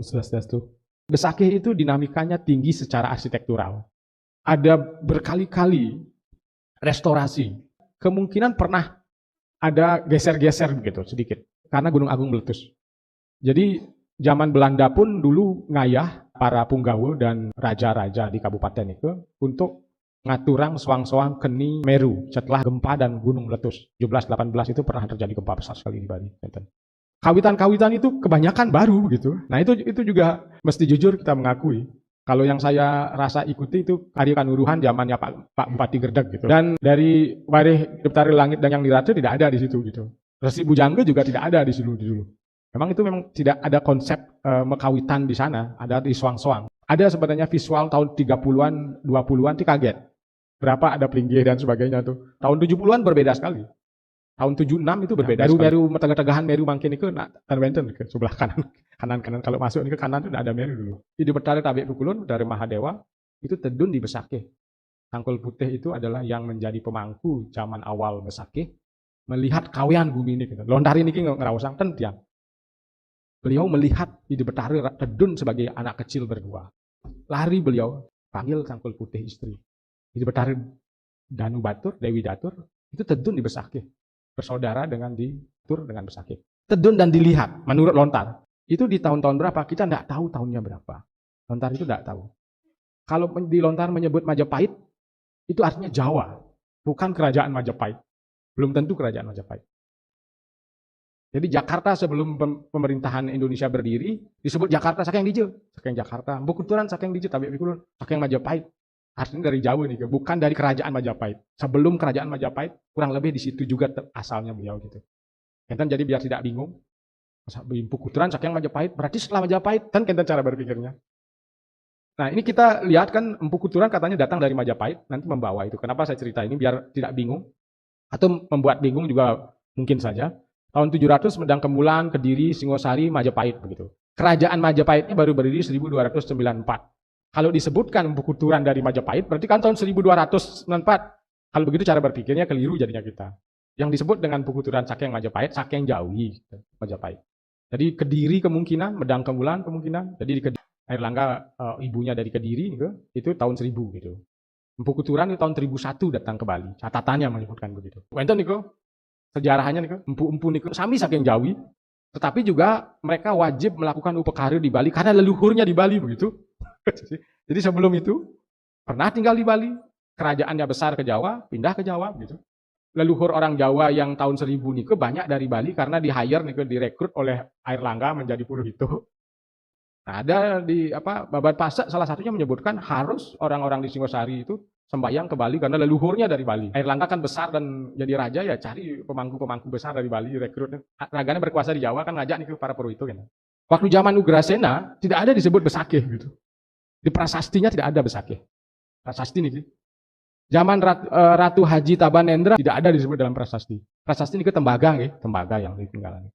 Om Swastiastu. Besakih itu dinamikanya tinggi secara arsitektural. Ada berkali-kali restorasi. Kemungkinan pernah ada geser-geser begitu sedikit karena Gunung Agung meletus. Jadi zaman Belanda pun dulu ngayah para punggawa dan raja-raja di kabupaten itu untuk ngaturang soang-soang keni Meru setelah gempa dan gunung meletus. 17-18 itu pernah terjadi gempa besar sekali di Bali. Kawitan-kawitan itu kebanyakan baru gitu. Nah itu juga mesti jujur kita mengakui. Kalau yang saya rasa ikuti itu Karya Kanuruhan zamannya Pak Bupati Gerdeg gitu. Dan dari Warih Diptari Langit dan Yang Diratu tidak ada di situ gitu. Resi Bujangga juga tidak ada di situ dulu. Memang itu memang tidak ada konsep mekawitan di sana, ada di soang-soang. Ada sebenarnya visual tahun 30-an, 20-an itu kaget. Berapa ada Plinggih dan sebagainya tuh. Tahun 70-an berbeda sekali. Tahun 76 itu berbeda. Meru tegah-tegahan Meru mangkin itu nak terwenten ke sebelah kanan kalau masuk ini ke kanan itu tidak ada Meru dulu. Di Betari Tabik Pukulun dari Mahadewa itu tedun di Besakih. Tangkul Putih itu adalah yang menjadi pemangku zaman awal Besakih melihat kawian bumi ini gitu. Lontari niki ngerausang tentiang. Beliau melihat di Betari tedun sebagai anak kecil berdua. Lari beliau panggil Tangkul Putih istri. Di Betari Danu Batur, Dewi Datur itu tedun di Besakih. Bersaudara dengan ditur dengan Besakih. Tedun dan dilihat menurut Lontar. Itu di tahun-tahun berapa? Kita tidak tahu tahunnya berapa. Lontar itu tidak tahu. Kalau di Lontar menyebut Majapahit, itu artinya Jawa. Bukan kerajaan Majapahit. Belum tentu kerajaan Majapahit. Jadi Jakarta sebelum pemerintahan Indonesia berdiri, disebut Jakarta Saking Dijo. Saking Jakarta. Bukuturan Saking Dijo, Tabik Pikulun, Saking Majapahit. Artinya dari Jawa nih, bukan dari kerajaan Majapahit. Sebelum kerajaan Majapahit, kurang lebih di situ juga asalnya beliau gitu. Kenten jadi biar tidak bingung. Bukuturan Saking Majapahit, berarti setelah Majapahit, kan kenten cara berpikirnya. Nah ini kita lihat kan Empu Kuturan katanya datang dari Majapahit, nanti membawa itu. Kenapa saya cerita ini biar tidak bingung? Atau membuat bingung juga mungkin saja. Tahun 700 Medang Kemulan, Kediri, Singosari, Majapahit begitu. Kerajaan Majapahit ini baru berdiri 1294. Kalau disebutkan Empu Kuturan dari Majapahit, berarti kan tahun 1294. Kalau begitu cara berpikirnya keliru jadinya kita. Yang disebut dengan Empu Kuturan Saking Majapahit, Saking Jawi Majapahit. Jadi Kediri kemungkinan, Medang Kemulan kemungkinan. Jadi di Kediri, Airlangga ibunya dari Kediri itu tahun 1000 gitu. Empu Kuturan itu tahun 1001 datang ke Bali. Catatannya menyebutkan begitu. Wenten niko sejarahnya niko empu-empu niko sami Saking Jawi. Tetapi juga mereka wajib melakukan upekara di Bali karena leluhurnya di Bali begitu. Jadi sebelum itu pernah tinggal di Bali, kerajaannya besar ke Jawa, pindah ke Jawa gitu. Leluhur orang Jawa yang tahun 1000 niko banyak dari Bali karena di-hire niko direkrut oleh Airlangga menjadi Purohito. Nah, ada di Babat Pasak salah satunya menyebutkan harus orang-orang di Singosari itu sembahyang ke Bali karena leluhurnya dari Bali. Airlangga kan besar dan jadi raja ya cari pemangku-pemangku besar dari Bali rekrut. Raganya berkuasa di Jawa kan ngajak nih ke para Purohito kan. Waktu zaman Ugrasena tidak ada disebut Besakih gitu. Di prasastinya tidak ada Besakih. Prasasti nih. Zaman Ratu Haji Tabanendra tidak ada disebut dalam prasasti. Prasasti ini ke Tembaga nggih, Tembaga yang ditinggalan.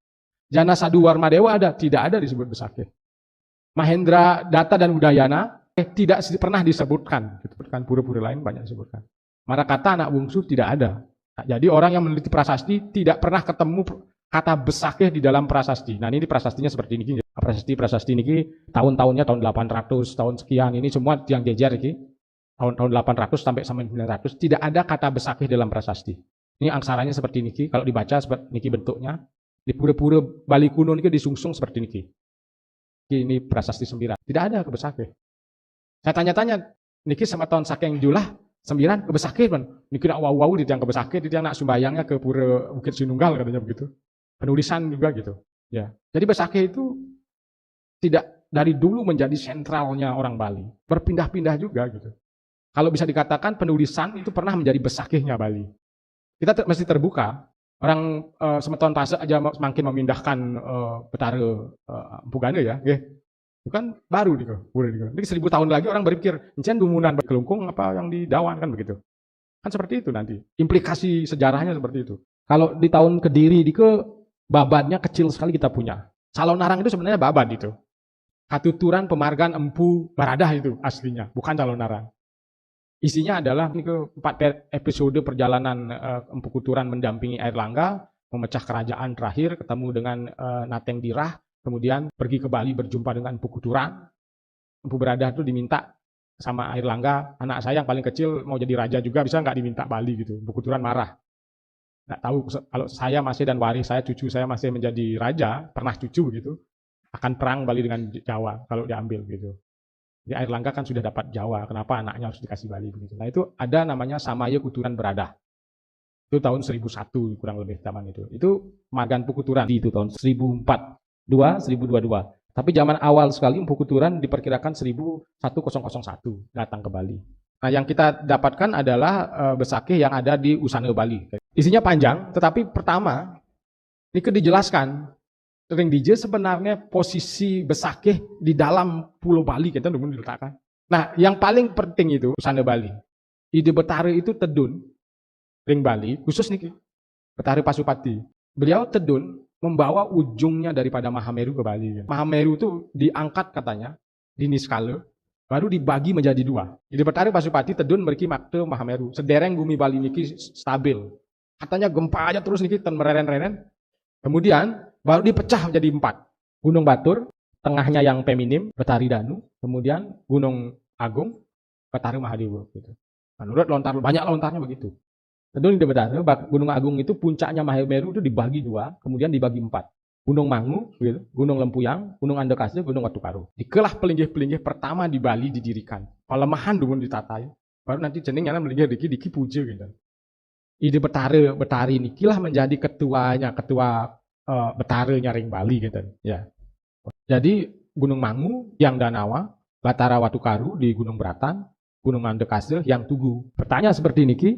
Jana Sadu Warmadewa ada, tidak ada disebut Besakih. Mahendra Data dan Udayana tidak pernah disebutkan. Pura-pura lain banyak disebutkan. Marakata anak bungsu tidak ada. Nah, jadi orang yang meneliti prasasti tidak pernah ketemu kata Besakih di dalam prasasti. Nah ini prasastinya seperti ini. Prasasti ini tahun-tahunnya tahun 800, tahun sekian ini semua yang jejer ini. Tahun 800 sampai 900 tidak ada kata Besakih dalam prasasti. Ini aksaranya seperti ini. Kalau dibaca seperti ini bentuknya. Di pura-pura Bali kuno ini disungsung seperti ini. Ini prasasti 9. Tidak ada ke Besakih. Saya tanya-tanya, niki sama tahun Saking Julah 9 ke Besakih kan. Niki nak wow di tiang ke Besakih, di tiang nak sumbayangnya ke pura Bukit Sinunggal katanya begitu. Penulisan juga gitu. Ya. Jadi Besakih itu tidak dari dulu menjadi sentralnya orang Bali. Berpindah-pindah juga gitu. Kalau bisa dikatakan penulisan itu pernah menjadi Besakihnya Bali. Kita mesti terbuka. Orang Semeton Pasak aja semakin memindahkan Betara Empu Ganda ya. Bukan baru gitu. Ini 1000 tahun lagi orang berpikir, encen dumunan Kelungkung apa yang di Dawan kan begitu. Kan seperti itu nanti. Implikasi sejarahnya seperti itu. Kalau di tahun Kediri babatnya kecil sekali kita punya. Calonarang itu sebenarnya babat itu. Katuturan Pemargan Empu Baradah itu aslinya, bukan Calonarang. Isinya adalah ini 4 episode perjalanan Empu Kuturan mendampingi Airlangga, memecah kerajaan terakhir, ketemu dengan Nateng Dirah, kemudian pergi ke Bali berjumpa dengan Empu Kuturan. Empu Beradah itu diminta sama Airlangga, anak saya yang paling kecil mau jadi raja juga, bisa nggak diminta Bali gitu. Empu Kuturan marah. Nggak tahu kalau saya masih dan waris saya, cucu saya masih menjadi raja, pernah cucu gitu, akan perang Bali dengan Jawa kalau diambil gitu. Di Airlangga kan sudah dapat Jawa, kenapa anaknya harus dikasih Bali begitu. Nah itu ada namanya Samaya Kuturan Beradah. Itu tahun 1001 kurang lebih zaman itu. Itu Marga Empu Kuturan. Itu tahun 1042, 1022. Tapi zaman awal sekali Empu Kuturan diperkirakan 1101 datang ke Bali. Nah yang kita dapatkan adalah besakeh yang ada di Usana Bali. Isinya panjang, tetapi pertama ini dijelaskan Ring DJ sebenarnya posisi besakeh di dalam Pulau Bali kita belum diletakkan. Nah, yang paling penting itu Usana Bali. Ide Betara itu tedun Ring Bali, khusus nih Betara Pasupati. Beliau tedun membawa ujungnya daripada Mahameru ke Bali. Mahameru itu diangkat katanya di Niskala, baru dibagi menjadi dua. Ide Betara Pasupati tedun meriki makte Mahameru. Sedereng bumi Bali niki stabil. Katanya gempa aja terus niki ten mereren-reren. Kemudian baru dipecah menjadi 4. Gunung Batur, tengahnya yang feminim, Betari Danu, kemudian Gunung Agung, Betari Mahadewa. Gitu. Menurut banyak lontarnya begitu. Tentu di Betari, Gunung Agung itu puncaknya Mahameru itu dibagi 2, kemudian dibagi 4. Gunung Mangu, gitu, Gunung Lempuyang, Gunung Andekase, Gunung Watukaro. Dikelah pelinggih-pelinggih pertama di Bali didirikan. Pelemahan dulu ditatai, baru nanti jenengnya melinggih diki puja gitu. Ide Betari nikilah menjadi ketua Betaranya Ring Bali gitu ya. Jadi Gunung Mangu yang Danawa, Batara Watukaru di Gunung Beratan, Gunung Andekase yang Tugu. Pertanyaan seperti niki,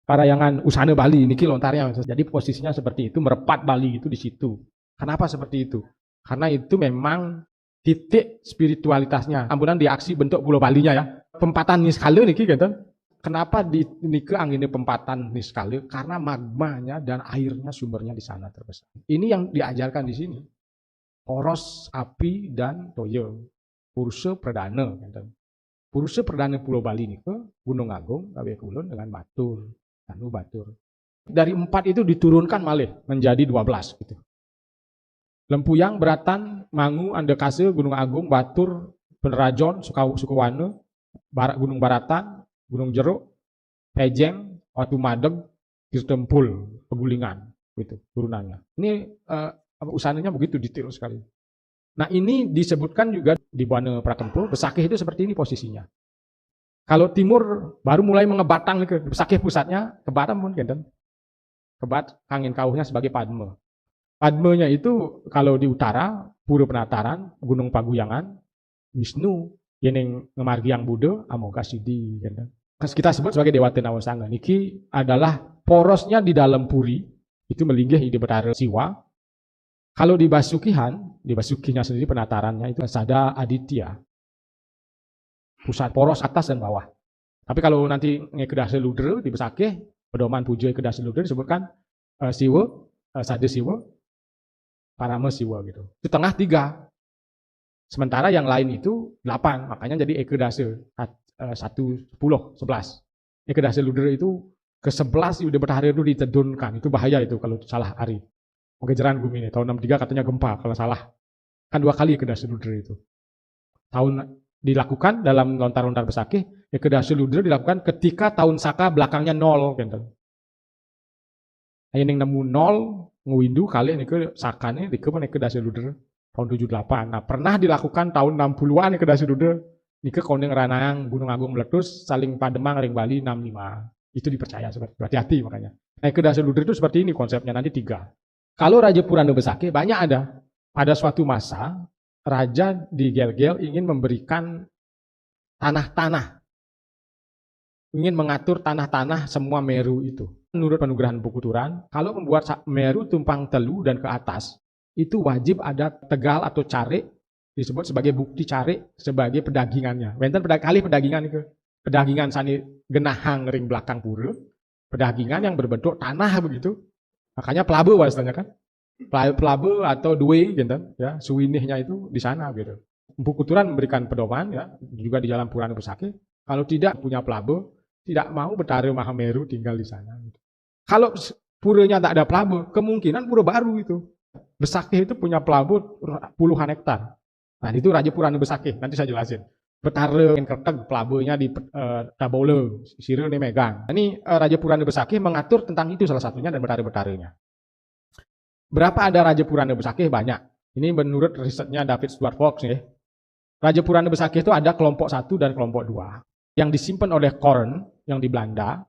parayangan Usana Bali niki lontarnya. Jadi posisinya seperti itu, merepat Bali itu di situ. Kenapa seperti itu? Karena itu memang titik spiritualitasnya. Ampunan di aksi bentuk Pulau Balinya ya. Pempatan Niskala niki gitu. Kenapa di niki anginnya pempatan Niskala? Karena magmanya dan airnya sumbernya di sana terbesar. Ini yang diajarkan di sini. Poros, api, dan toyo. Pursa Perdana. Pursa Perdana Pulau Bali ini ke Gunung Agung, Kabe Kulon dengan Batur. Anu Batur. Dari 4 itu diturunkan malih menjadi 12 gitu. Lempuyang, Beratan, Mangu, Andekase, Gunung Agung, Batur, Penerajon, Sukawana, Gunung Baratan, Gunung Jeruk, Pejeng, Watu Madeg, Tirtempul, Pegulingan, gitu turunannya. Ini usananya begitu detail sekali. Nah ini disebutkan juga di Buana Pratempo, Besakeh itu seperti ini posisinya. Kalau timur baru mulai mengebatang ke Besakeh pusatnya, ke Batam pun gitu. Kebat angin kauhnya sebagai Padme. Padmenya itu kalau di utara, Pura Penataran, Gunung Paguyangan, Wisnu, yang ngemargiang Buddha, Amoga Sidi, gitu. Kita sebut sebagai Dewa Tenawasanga. Niki adalah porosnya di dalam puri, itu melinggih di Betara Siwa. Kalau di Basukinya sendiri penatarannya itu Sada Aditya. Pusat poros atas dan bawah. Tapi kalau nanti ngekedase Ludra di Besakeh, pedoman puja kedase Ludra disebutkan Siwa, Sada Siwa, Parama Siwa gitu. Itu tengah 3. Sementara yang lain itu 8, makanya jadi ekedase 1, 10, 11. Ekedase Ludra itu ke-11 udah berhari itu ditedunkan. Itu bahaya itu kalau salah hari. Kejaran bumi ini tahun 63 katanya gempa kalau salah. Kan 2 kali ekedase Ludra itu. Tahun dilakukan dalam lontar-lontar Besakeh, ekedase Ludra dilakukan ketika tahun Saka belakangnya 0 gitu. Yang nemu 0 ngewindu kali ini ke Sakane dikepan ekedase Ludra tahun 78. Nah, pernah dilakukan tahun 60-an ekedase Ludra. Nike Koneng Ranang, Gunung Agung meletus, saling Pademang, Ring Bali 65. Itu dipercaya seperti hati-hati makanya. Nah, ekedase Ludra itu seperti ini konsepnya nanti 3. Kalau Raja Purana Besakeh banyak ada. Pada suatu masa Raja di Gel-Gel ingin memberikan tanah-tanah. Ingin mengatur tanah-tanah semua Meru itu. Menurut penugerahan Empu Kuturan, kalau membuat Meru tumpang telu dan ke atas, itu wajib ada tegal atau carik, disebut sebagai bukti carik sebagai pedagingannya. Benten kali pedagingan itu. Pedagingan sani genahang ring belakang pura, pedagingan yang berbentuk tanah begitu. Makanya pelabu bahasanya kan. Pelabu atau duwe gitu ya, suwinihnya itu di sana gitu. Empu Kuturan memberikan pedoman ya, juga di dalam Purana Besakeh, kalau tidak punya pelabu, tidak mau Betara Mahameru tinggal di sana gitu. Kalau puranya tak ada pelabu, kemungkinan pura baru itu. Besakih itu punya pelabuh puluhan hektar. Nah itu Raja Purana Besakih, nanti saya jelasin. Betara Kerteg, pelabuhnya di Tabole, Siril ini megang. Ini Raja Purana Besakih mengatur tentang itu salah satunya dan betara-betaranya. Berapa ada Raja Purana Besakih? Banyak. Ini menurut risetnya David Stuart Fox ya. Raja Purana Besakih itu ada kelompok 1 dan kelompok 2. Yang disimpan oleh Korn yang di Belanda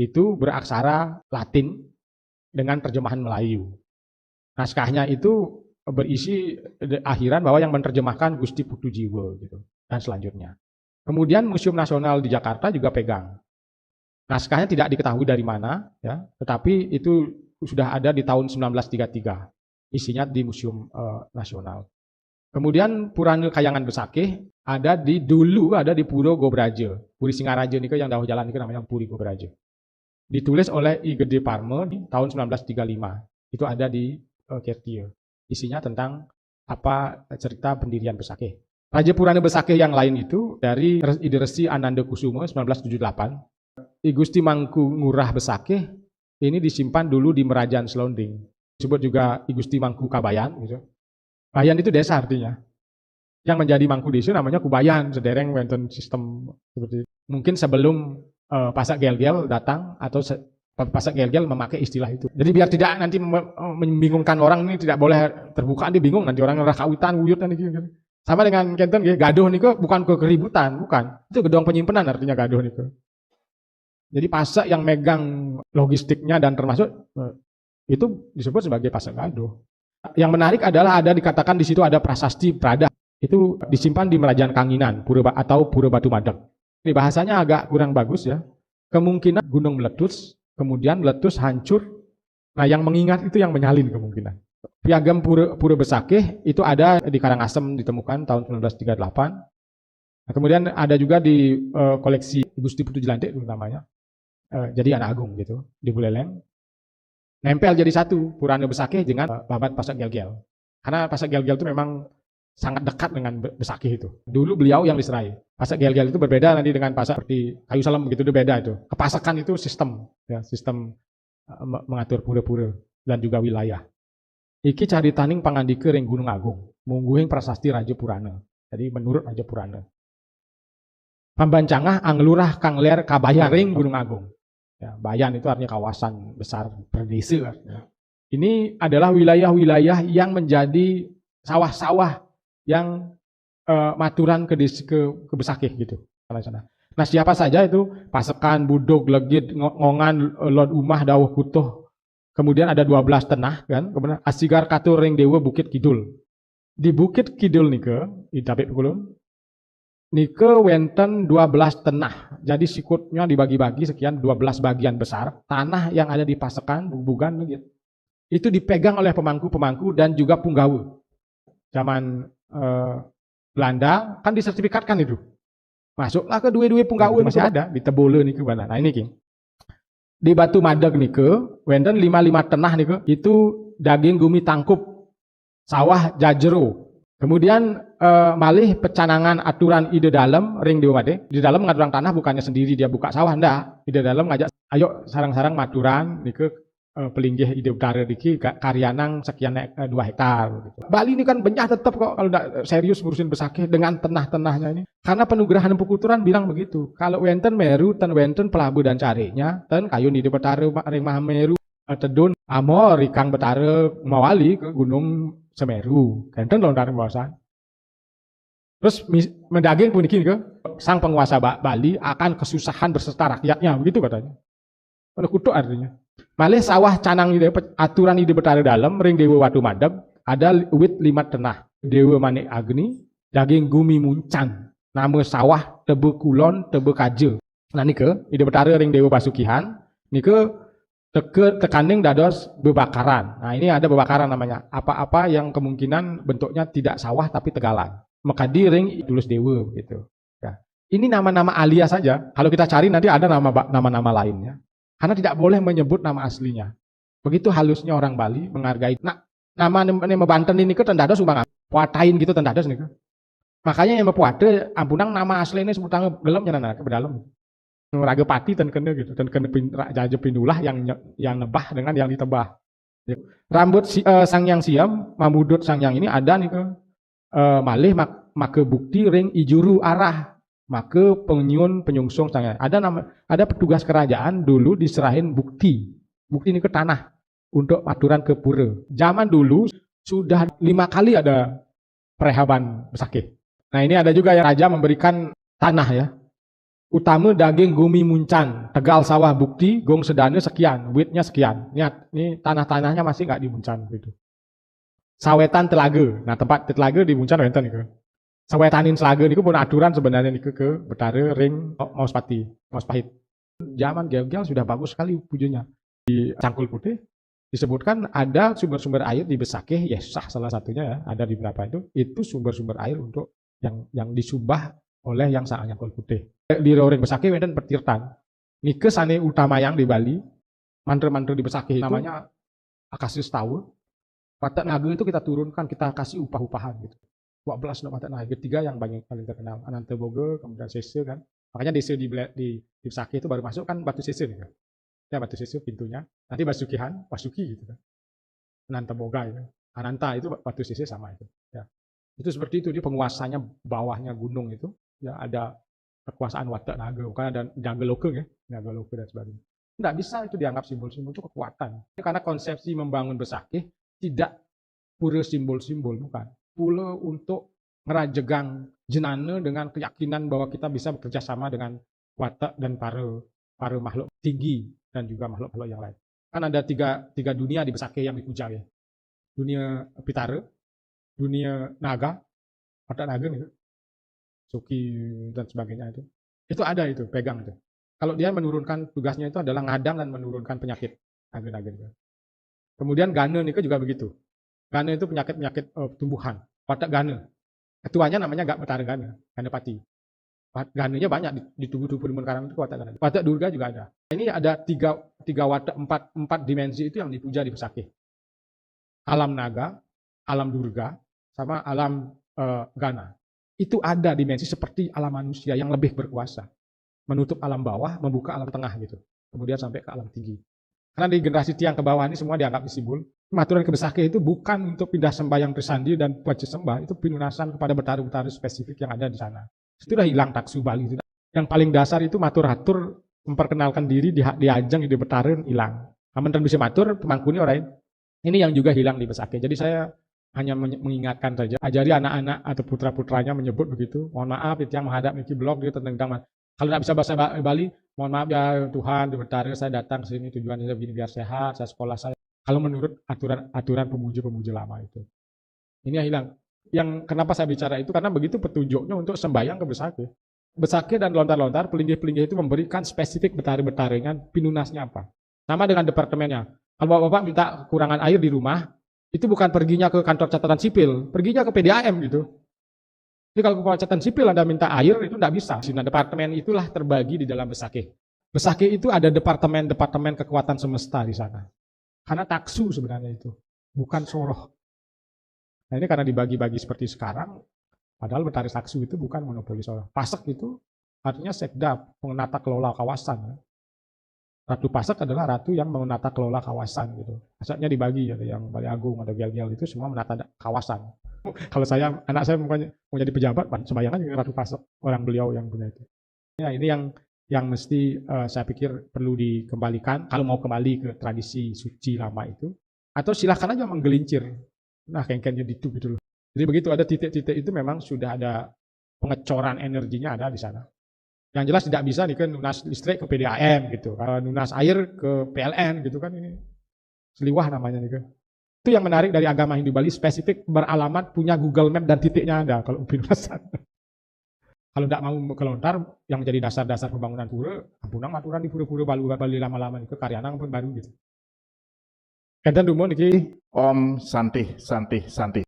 itu beraksara Latin dengan terjemahan Melayu. Naskahnya itu berisi akhiran bahwa yang menerjemahkan Gusti Putujiwo gitu dan selanjutnya. Kemudian Museum Nasional di Jakarta juga pegang. Naskahnya tidak diketahui dari mana ya, tetapi itu sudah ada di tahun 1933. Isinya di Museum Nasional. Kemudian Purana Kayangan Besakih dulu ada di Puro Gobraja. Puri Singaraja nih yang dahulu jalan itu namanya Puri Gobraja. Ditulis oleh I Gede Parme di tahun 1935. Itu ada di Kertio. Isinya tentang apa cerita pendirian Besakih. Raja Purana Besakih yang lain itu dari Ide Resi Ananda Kusumo 1978. I Gusti Mangku Ngurah Besakih ini disimpan dulu di Merajaan Selonding. Disebut juga I Gusti Mangku Kabayan gitu. Bayan itu desa artinya. Yang menjadi mangku desa namanya Kubayan, sedereng wonten sistem seperti mungkin sebelum Pasak Gel-Gel datang atau Pasak Gel-Gel memakai istilah itu. Jadi biar tidak nanti membingungkan orang, ini tidak boleh terbuka, nanti bingung nanti orang ngerasa kawitan wuyut nanti gitu. Sama dengan kenten gaduh niku bukan keributan, bukan. Itu gedung penyimpanan artinya gaduh niku. Jadi pasak yang megang logistiknya dan termasuk itu disebut sebagai pasak gaduh. Yang menarik adalah ada dikatakan di situ ada prasasti Prada. Itu disimpan di Merajaan Kanginan atau Pura Batu Madeg. Ini bahasanya agak kurang bagus ya. Kemungkinan gunung meletus, kemudian meletus hancur. Nah yang mengingat itu yang menyalin kemungkinan. Piagam Pura Besakih itu ada di Karangasem ditemukan tahun 1938. Nah, kemudian ada juga di koleksi Gusti Putu Jelantik itu namanya. Jadi anak agung gitu di Buleleng. Nempel jadi satu Purana Besakih dengan babat Pasak Gel-Gel. Karena Pasak Gel-Gel itu memang sangat dekat dengan Besakih itu. Dulu beliau yang diserai. Pasak Gel-Gel itu berbeda nanti dengan pasak seperti Kayu Salem begitu, itu beda itu. Kepasakan itu sistem, ya, sistem mengatur pura-pura dan juga wilayah. Iki caritaning pangandika ring Gunung Agung, mungguhing prasasti Raja Purana. Jadi menurut Raja Purana. Pambancangah anglurah kang ler kabaya ring Gunung Agung. Ya, Bayan itu artinya kawasan besar berdesa. Ya. Ini adalah wilayah-wilayah yang menjadi sawah-sawah yang maturan ke Besakih gitu. Nah siapa saja itu Pasekan, Budog, Legit, Ngongan, Lod Umah, Dawuh Kutuh. Kemudian ada 12 tenah kan. Kemudian Asigar Katur Ring Dewa Bukit Kidul. Di Bukit Kidul nike, di Tapik Kulun, nike wenten 12 tenah. Jadi sikutnya dibagi-bagi sekian 12 bagian besar. Tanah yang ada di Pasekan, Bubugan gitu. Itu dipegang oleh pemangku-pemangku dan juga punggawa. Zaman Belanda kan disertifikatkan itu. Masuklah ke dua-dua punggawa masih ada di Tebole niku mana. Nah ini King. Di Batu Madeg niku wenten 5 tenah niku itu daging gumi tangkup sawah jajero. Kemudian malih pecanangan aturan ide dalam ring Dewa Made. Di dalam ngaturan tanah bukannya sendiri dia buka sawah ndak. Ide dalam ngajak ayo sarang-sarang maturan niku pelinggih ide utara diki karyanang sekian 2 hektar gitu. Bali ini kan benyah tetap kok kalau tidak serius ngurusin Besakih dengan tenah-tenahnya ini. Karena penugerahan Empu Kulturan bilang begitu. Kalau wenten Meru, ten wenten Pelabu dan Carinya, ten kayun ide betara ring Mahameru, tedun amor rikang betara mawali ke Gunung Semeru. Kenten lontar kawasan. Terus mendaging pun ke sang penguasa Bali akan kesusahan berserta rakyatnya, begitu katanya. Pada kutuk artinya. Malih sawah canang ide aturan ide betara dalam ring Dewa Watu Madeg ada wit 5 tenah. Dewa Manik Agni, daging gumi muncan. Nama sawah Tebe Kulon, Tebe Kaje. Nah nike ide betara ring Dewa Basukihan, nike tekaning dados bebakaran. Nah ini ada bebakaran namanya. Apa-apa yang kemungkinan bentuknya tidak sawah tapi tegalan. Mekadi ring tulis Dewa gitu. Ya. Ini nama-nama alias saja. Kalau kita cari nanti ada nama-nama lainnya. Karena tidak boleh menyebut nama aslinya. Begitu halusnya orang Bali menghargai. Nah, nama Banten ini ke tendados umpama puatain gitu tendados nih. Makanya yang puade ampunang nama aslinya sebutang gelemnya nana ke dalam. Raga pati ten kene gitu, ten kene jaje pindulah yang nebah dengan yang ditebah. Rambut Sangyang Siam, Mamudut Sangyang ini ada nih ke malih maka bukti ring ijuru arah maka penyun penyungsung Sangyang. Ada petugas kerajaan dulu diserahin bukti ini ke tanah untuk aturan ke pura. Zaman dulu sudah 5 kali ada perehaban besakih. Nah ini ada juga yang raja memberikan tanah ya. Utama daging Gumi Muncan, Tegal Sawah Bukti, Gong Sedana sekian, widthnya sekian. Ini tanah-tanahnya masih nggak di Muncan gitu. Sawetan Telaga, nah tempat Telaga di Muncan enten itu. Sawetanin Telaga itu pun aturan sebenarnya niku ke Betara Ring Mauspahit. Zaman Gel-Gel sudah bagus sekali wujudnya. Di Cangkul Putih disebutkan ada sumber-sumber air di Besakih, Yesah salah satunya ya, ada di berapa itu sumber-sumber air untuk yang disubah oleh yang Sang Cangkul Putih. Di Roring Besakih wenten pertirtan. Nike sane utama yang di Bali, mantra-mantra di Besakih itu namanya Akasius Tahu. Watak naga itu kita turunkan, kita kasih upah-upahan gitu. 12 watak naga, 3 yang paling terkenal. Ananta Boga, kemudian Sese kan. Makanya desa di Besakih itu baru masuk kan Batu Sese nih kan. Ya Batu Sese pintunya. Nanti Basukihan, Basuki gitu kan. Ananta Boga itu. Ananta itu Batu Sese sama itu. Ya. Itu seperti itu, dia penguasanya bawahnya gunung itu. Ya ada kekuasaan watak naga, bukan ada naga loka ya, naga loka dan sebagainya. Tidak bisa itu dianggap simbol-simbol, itu kekuatan. Karena konsepsi membangun Besakih tidak pura simbol-simbol, bukan. Pula untuk ngerajegang jenana dengan keyakinan bahwa kita bisa bekerja sama dengan watak dan para makhluk tinggi dan juga makhluk-makhluk yang lain. Kan ada tiga dunia di Besakih yang dipuja ya. Dunia Pitara, dunia naga, watak naga nih. Suki dan sebagainya itu ada itu pegang itu. Kalau dia menurunkan tugasnya itu adalah ngadang dan menurunkan penyakit naga-naga. Kemudian Gana nih juga begitu. Gana itu penyakit tumbuhan. Watak Gana. Ketuanya namanya Gak Betara Gana, Ganapati. Gananya banyak di tubuh-tubuh Demun Karang itu watak Gana. Watak Durga juga ada. Ini ada tiga watak empat dimensi itu yang dipuja di Besakih. Alam naga, alam Durga, sama alam Gana. Itu ada dimensi seperti alam manusia yang lebih berkuasa. Menutup alam bawah, membuka alam tengah gitu. Kemudian sampai ke alam tinggi. Karena di generasi tiang ke bawah ini semua dianggap simbol. Aturan ke Besakih itu bukan untuk pindah sembahyang Trisandi dan wajib sembah. Itu pelunasan kepada betara-betara spesifik yang ada di sana. Itu sudah hilang taksu Bali. Itu. Yang paling dasar itu matur-atur memperkenalkan diri di ajang di betara hilang. Aman dan bisa matur, pemangkuni orang. Ini yang juga hilang di Besakih. Jadi saya hanya mengingatkan saja, ajari anak-anak atau putra-putranya menyebut begitu. Mohon maaf, yang menghadap Niki blog dia tentang kalau tidak bisa bahasa Bali, mohon maaf ya Tuhan, di Betara saya datang ke sini tujuannya begini biar sehat, saya sekolah saya. Kalau menurut aturan pemuja-pemuja lama itu, ini yang hilang. Yang kenapa saya bicara itu karena begitu petunjuknya untuk sembahyang ke Besakih. Besakih dan lontar-lontar, pelinggih-pelinggih itu memberikan spesifik betara-betaranya, pinunasnya apa. Sama dengan departemennya. Kalau bapak-bapak minta kekurangan air di rumah, itu bukan perginya ke kantor catatan sipil, perginya ke PDAM gitu. Jadi kalau ke catatan sipil Anda minta air, itu tidak bisa. Nah, departemen itulah terbagi di dalam Besakih. Besakih itu ada departemen kekuatan semesta di sana. Karena taksu sebenarnya itu, bukan soroh. Nah ini karena dibagi-bagi seperti sekarang, padahal betari taksu itu bukan monopoli soroh. Pasek itu artinya sekda, penata kelola kawasan. Ratu Pasek adalah ratu yang menata kelola kawasan gitu. Asalnya dibagi, ada yang Bali Agung, ada Gel-Gel itu semua menata kawasan. Kalau anak saya mau jadi pejabat, sembayangan juga Ratu Pasek, orang beliau yang punya itu. Ya, ini yang mesti saya pikir perlu dikembalikan kalau mau kembali ke tradisi suci lama itu. Atau silahkan aja menggelincir. Nah, kengkennya gitu loh. Jadi begitu ada titik-titik itu memang sudah ada pengecoran energinya ada di sana. Yang jelas tidak bisa nih kan lunas listrik ke PDAM gitu. Kalau lunas air ke PLN gitu kan ini seliwah namanya nih kan. Itu yang menarik dari agama Hindu Bali spesifik beralamat punya Google Map dan titiknya ada kalau pelunasan. Kalau tidak mau kelontar yang menjadi dasar-dasar pembangunan pura, ampunang aturan di pura-pura Bali lama-lama itu karyana pun baru gitu. Enten dumo niki Om Santi.